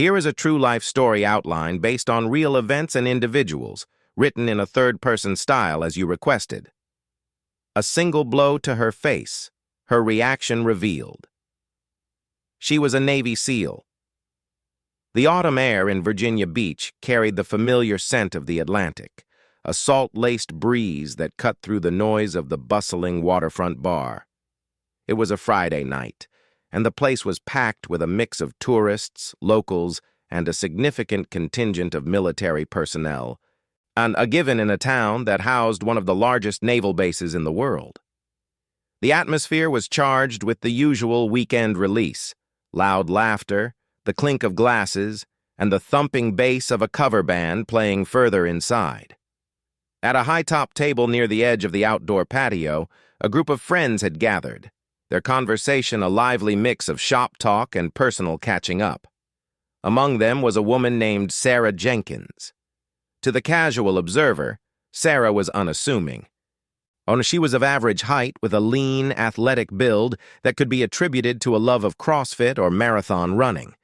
Here is a true-life story outline based on real events and individuals, written in a third-person style as you requested. A single blow to her face, her reaction revealed. She was a Navy SEAL. The autumn air in Virginia Beach carried the familiar scent of the Atlantic, a salt-laced breeze that cut through the noise of the bustling waterfront bar. It was a Friday night, and the place was packed with a mix of tourists, locals, and a significant contingent of military personnel, a given in a town that housed one of the largest naval bases in the world. The atmosphere was charged with the usual weekend release: loud laughter, the clink of glasses, and the thumping bass of a cover band playing further inside. At a high-top table near the edge of the outdoor patio, a group of friends had gathered, their conversation a lively mix of shop talk and personal catching up. Among them was a woman named Sarah Jenkins. To the casual observer, Sarah was unassuming. She was of average height with a lean, athletic build that could be attributed to a love of CrossFit or marathon running.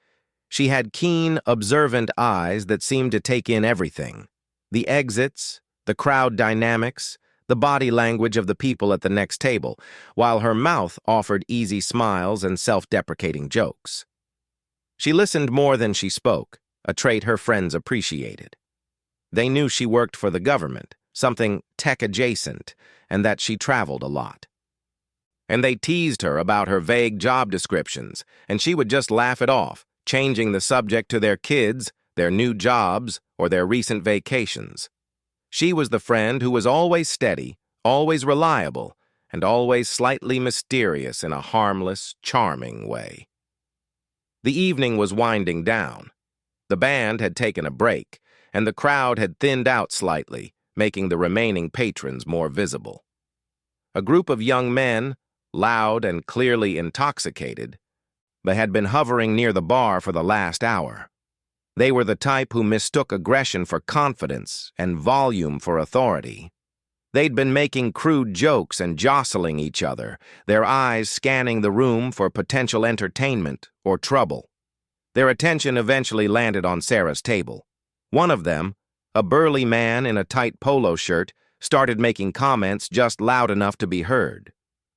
She had keen, observant eyes that seemed to take in everything: the exits, the crowd dynamics, the body language of the people at the next table, while her mouth offered easy smiles and self-deprecating jokes. She listened more than she spoke, a trait her friends appreciated. They knew she worked for the government, something tech-adjacent, and that she traveled a lot. And they teased her about her vague job descriptions, and she would just laugh it off, changing the subject to their kids, their new jobs, or their recent vacations. She was the friend who was always steady, always reliable, and always slightly mysterious in a harmless, charming way. The evening was winding down. The band had taken a break, and the crowd had thinned out slightly, making the remaining patrons more visible. A group of young men, loud and clearly intoxicated, had been hovering near the bar for the last hour. They were the type who mistook aggression for confidence and volume for authority. They'd been making crude jokes and jostling each other, their eyes scanning the room for potential entertainment or trouble. Their attention eventually landed on Sarah's table. One of them, a burly man in a tight polo shirt, started making comments just loud enough to be heard.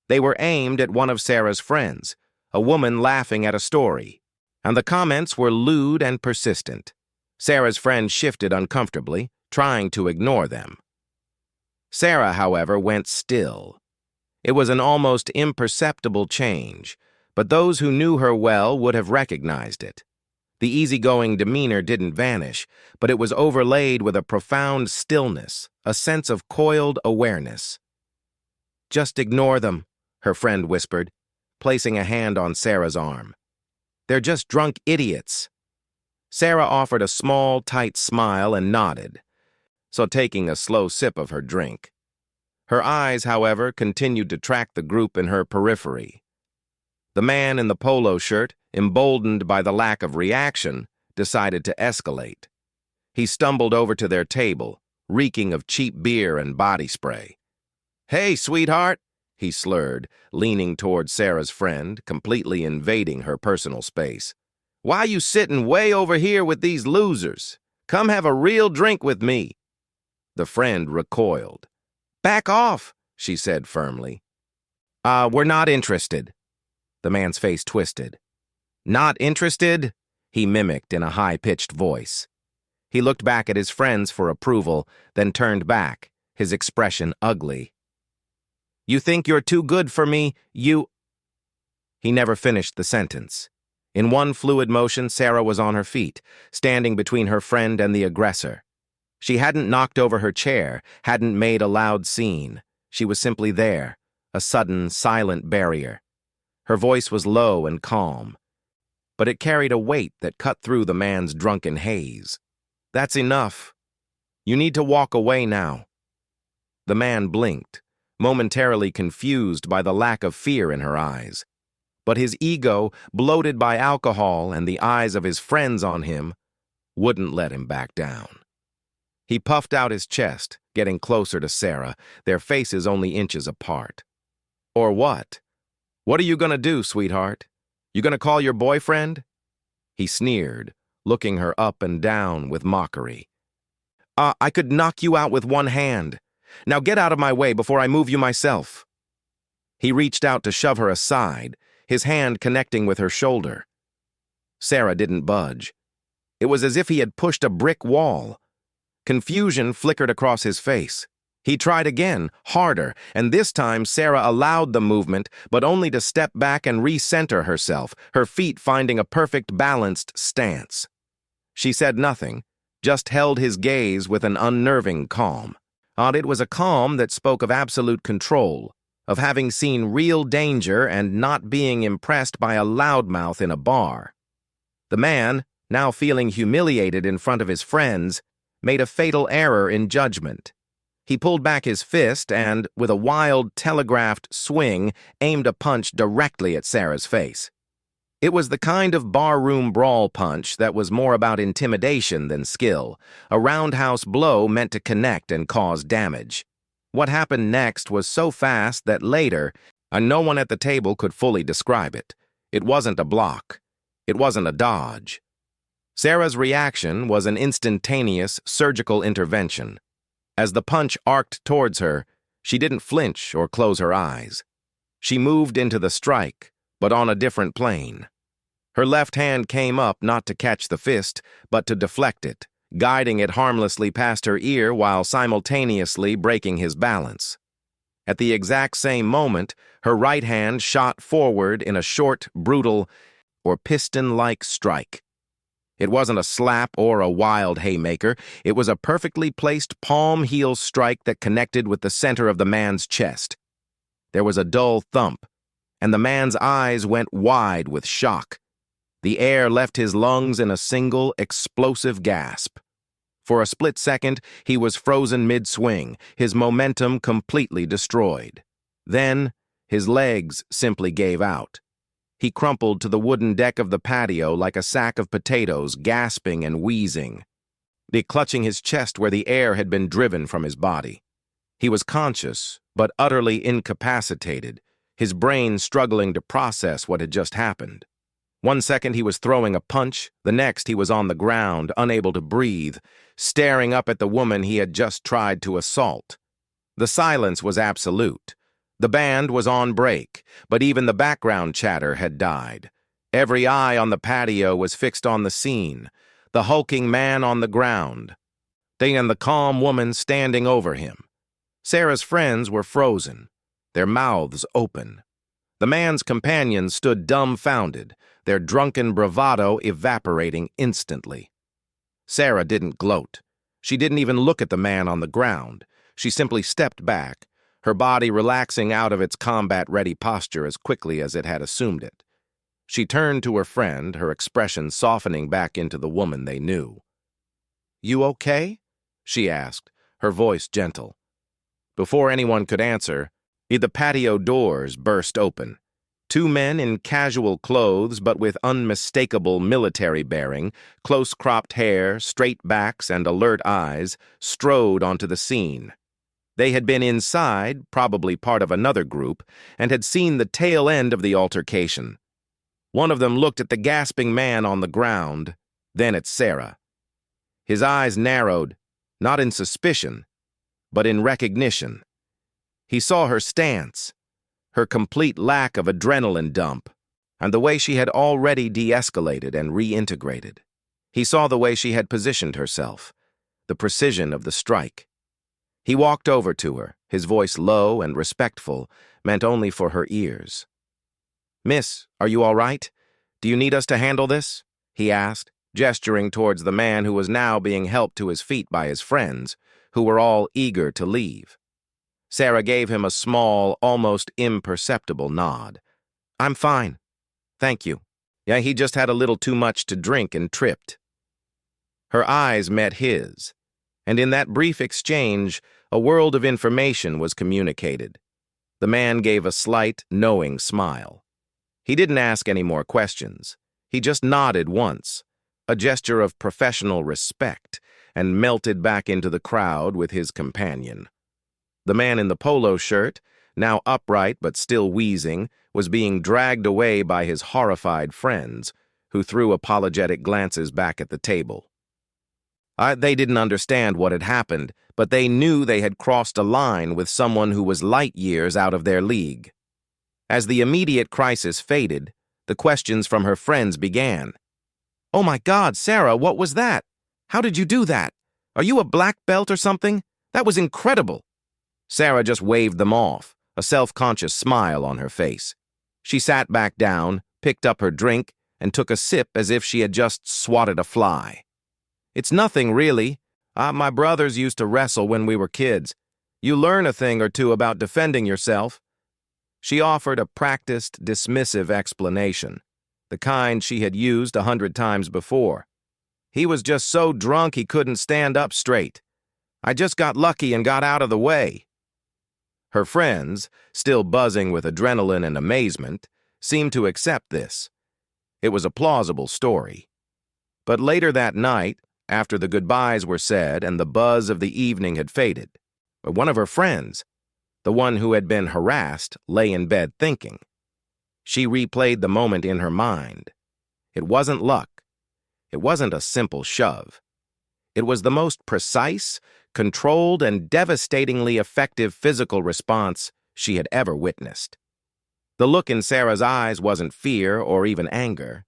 They were aimed at one of Sarah's friends, a woman laughing at a story, and the comments were lewd and persistent. Sarah's friend shifted uncomfortably, trying to ignore them. Sarah, however, went still. It was an almost imperceptible change, but those who knew her well would have recognized it. The easygoing demeanor didn't vanish, but it was overlaid with a profound stillness, a sense of coiled awareness. "Just ignore them," her friend whispered, placing a hand on Sarah's arm. "They're just drunk idiots." Sarah offered a small, tight smile and nodded, so taking a slow sip of her drink. Her eyes, however, continued to track the group in her periphery. The man in the polo shirt, emboldened by the lack of reaction, decided to escalate. He stumbled over to their table, reeking of cheap beer and body spray. "Hey, sweetheart," he slurred, leaning toward Sarah's friend, completely invading her personal space. "Why you sitting way over here with these losers? Come have a real drink with me." The friend recoiled. "Back off," she said firmly. We're not interested." The man's face twisted. "Not interested?" he mimicked in a high-pitched voice. He looked back at his friends for approval, then turned back, his expression ugly. "You think you're too good for me, you—" He never finished the sentence. In one fluid motion, Sarah was on her feet, standing between her friend and the aggressor. She hadn't knocked over her chair, hadn't made a loud scene. She was simply there, a sudden, silent barrier. Her voice was low and calm, but it carried a weight that cut through the man's drunken haze. "That's enough. You need to walk away now." The man blinked, momentarily confused by the lack of fear in her eyes. But his ego, bloated by alcohol and the eyes of his friends on him, wouldn't let him back down. He puffed out his chest, getting closer to Sarah, their faces only inches apart. "Or what? What are you gonna do, sweetheart? You gonna call your boyfriend?" He sneered, looking her up and down with mockery. I could knock you out with one hand. Now get out of my way before I move you myself." He reached out to shove her aside, his hand connecting with her shoulder. Sarah didn't budge. It was as if he had pushed a brick wall. Confusion flickered across his face. He tried again, harder, and this time Sarah allowed the movement, but only to step back and recenter herself, her feet finding a perfect balanced stance. She said nothing, just held his gaze with an unnerving calm. It was a calm that spoke of absolute control, of having seen real danger and not being impressed by a loudmouth in a bar. The man, now feeling humiliated in front of his friends, made a fatal error in judgment. He pulled back his fist and, with a wild, telegraphed swing, aimed a punch directly at Sarah's face. It was the kind of barroom brawl punch that was more about intimidation than skill, a roundhouse blow meant to connect and cause damage. What happened next was so fast that later, no one at the table could fully describe it. It wasn't a block. It wasn't a dodge. Sarah's reaction was an instantaneous surgical intervention. As the punch arced towards her, she didn't flinch or close her eyes. She moved into the strike, but on a different plane. Her left hand came up not to catch the fist, but to deflect it, guiding it harmlessly past her ear while simultaneously breaking his balance. At the exact same moment, her right hand shot forward in a short, brutal, or piston-like strike. It wasn't a slap or a wild haymaker. It was a perfectly placed palm-heel strike that connected with the center of the man's chest. There was a dull thump, and the man's eyes went wide with shock. The air left his lungs in a single, explosive gasp. For a split second, he was frozen mid-swing, his momentum completely destroyed. Then, his legs simply gave out. He crumpled to the wooden deck of the patio like a sack of potatoes, gasping and wheezing, clutching his chest where the air had been driven from his body. He was conscious, but utterly incapacitated, his brain struggling to process what had just happened. One second he was throwing a punch, the next he was on the ground, unable to breathe, staring up at the woman he had just tried to assault. The silence was absolute. The band was on break, but even the background chatter had died. Every eye on the patio was fixed on the scene, the hulking man on the ground, and the calm woman standing over him. Sarah's friends were frozen, their mouths open. The man's companions stood dumbfounded, their drunken bravado evaporating instantly. Sarah didn't gloat. She didn't even look at the man on the ground. She simply stepped back, her body relaxing out of its combat-ready posture as quickly as it had assumed it. She turned to her friend, her expression softening back into the woman they knew. "You okay?" she asked, her voice gentle. Before anyone could answer, the patio doors burst open. Two men in casual clothes but with unmistakable military bearing, close-cropped hair, straight backs, and alert eyes, strode onto the scene. They had been inside, probably part of another group, and had seen the tail end of the altercation. One of them looked at the gasping man on the ground, then at Sarah. His eyes narrowed, not in suspicion, but in recognition. He saw her stance, her complete lack of adrenaline dump, and the way she had already de-escalated and reintegrated. He saw the way she had positioned herself, the precision of the strike. He walked over to her, his voice low and respectful, meant only for her ears. "Miss, are you all right? Do you need us to handle this?" he asked, gesturing towards the man who was now being helped to his feet by his friends, who were all eager to leave. Sarah gave him a small, almost imperceptible nod. "I'm fine. Thank you. Yeah, he just had a little too much to drink and tripped." Her eyes met his, and in that brief exchange, a world of information was communicated. The man gave a slight, knowing smile. He didn't ask any more questions. He just nodded once, a gesture of professional respect, and melted back into the crowd with his companion. The man in the polo shirt, now upright but still wheezing, was being dragged away by his horrified friends, who threw apologetic glances back at the table. They didn't understand what had happened, but they knew they had crossed a line with someone who was light years out of their league. As the immediate crisis faded, the questions from her friends began. "Oh my God, Sarah, what was that? How did you do that? Are you a black belt or something? That was incredible." Sarah just waved them off, a self-conscious smile on her face. She sat back down, picked up her drink, and took a sip as if she had just swatted a fly. "It's nothing, really. My brothers used to wrestle when we were kids. You learn a thing or two about defending yourself." She offered a practiced, dismissive explanation, the kind she had used 100 times before. "He was just so drunk he couldn't stand up straight. I just got lucky and got out of the way." Her friends, still buzzing with adrenaline and amazement, seemed to accept this. It was a plausible story. But later that night, after the goodbyes were said and the buzz of the evening had faded, one of her friends, the one who had been harassed, lay in bed thinking. She replayed the moment in her mind. It wasn't luck. It wasn't a simple shove. It was the most precise, controlled, and devastatingly effective physical response she had ever witnessed. The look in Sarah's eyes wasn't fear or even anger.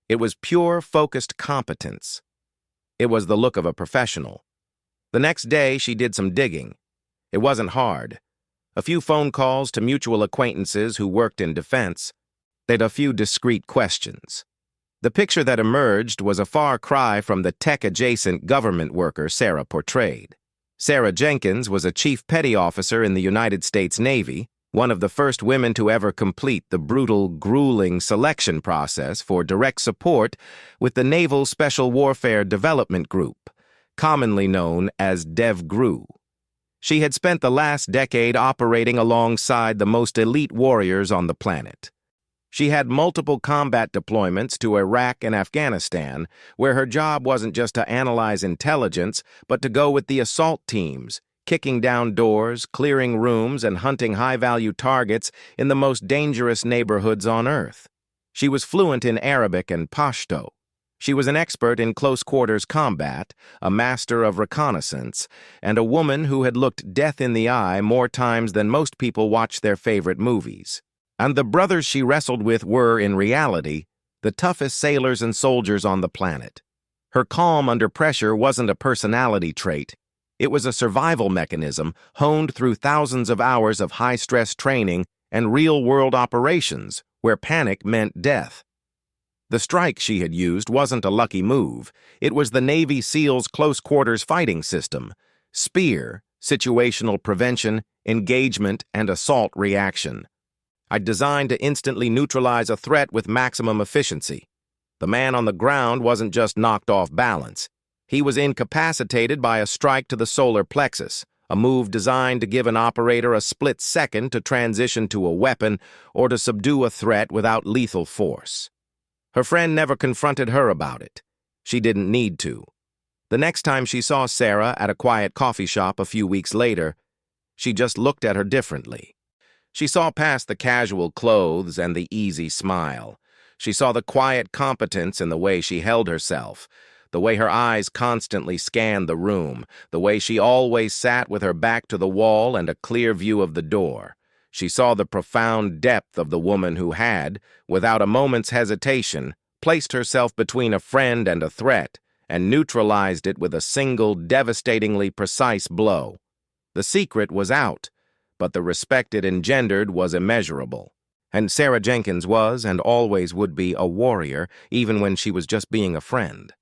It was pure, focused competence. It was the look of a professional. The next day, she did some digging. It wasn't hard. A few phone calls to mutual acquaintances who worked in defense. They'd a few discreet questions. The picture that emerged was a far cry from the tech-adjacent government worker Sarah portrayed. Sarah Jenkins was a chief petty officer in the United States Navy, one of the first women to ever complete the brutal, grueling selection process for direct support with the Naval Special Warfare Development Group, commonly known as DevGru. She had spent the last decade operating alongside the most elite warriors on the planet. She had multiple combat deployments to Iraq and Afghanistan, where her job wasn't just to analyze intelligence, but to go with the assault teams, kicking down doors, clearing rooms, and hunting high-value targets in the most dangerous neighborhoods on Earth. She was fluent in Arabic and Pashto. She was an expert in close-quarters combat, a master of reconnaissance, and a woman who had looked death in the eye more times than most people watch their favorite movies. And the brothers she wrestled with were, in reality, the toughest sailors and soldiers on the planet. Her calm under pressure wasn't a personality trait. It was a survival mechanism honed through thousands of hours of high-stress training and real-world operations where panic meant death. The strike she had used wasn't a lucky move. It was the Navy SEALs close-quarters fighting system: SPEAR, situational prevention, engagement, and assault reaction. Designed to instantly neutralize a threat with maximum efficiency. The man on the ground wasn't just knocked off balance. He was incapacitated by a strike to the solar plexus, a move designed to give an operator a split second to transition to a weapon or to subdue a threat without lethal force. Her friend never confronted her about it. She didn't need to. The next time she saw Sarah at a quiet coffee shop a few weeks later, she just looked at her differently. She saw past the casual clothes and the easy smile. She saw the quiet competence in the way she held herself, the way her eyes constantly scanned the room, the way she always sat with her back to the wall and a clear view of the door. She saw the profound depth of the woman who had, without a moment's hesitation, placed herself between a friend and a threat, and neutralized it with a single, devastatingly precise blow. The secret was out, but the respect it engendered was immeasurable. And Sarah Jenkins was, and always would be, a warrior, even when she was just being a friend.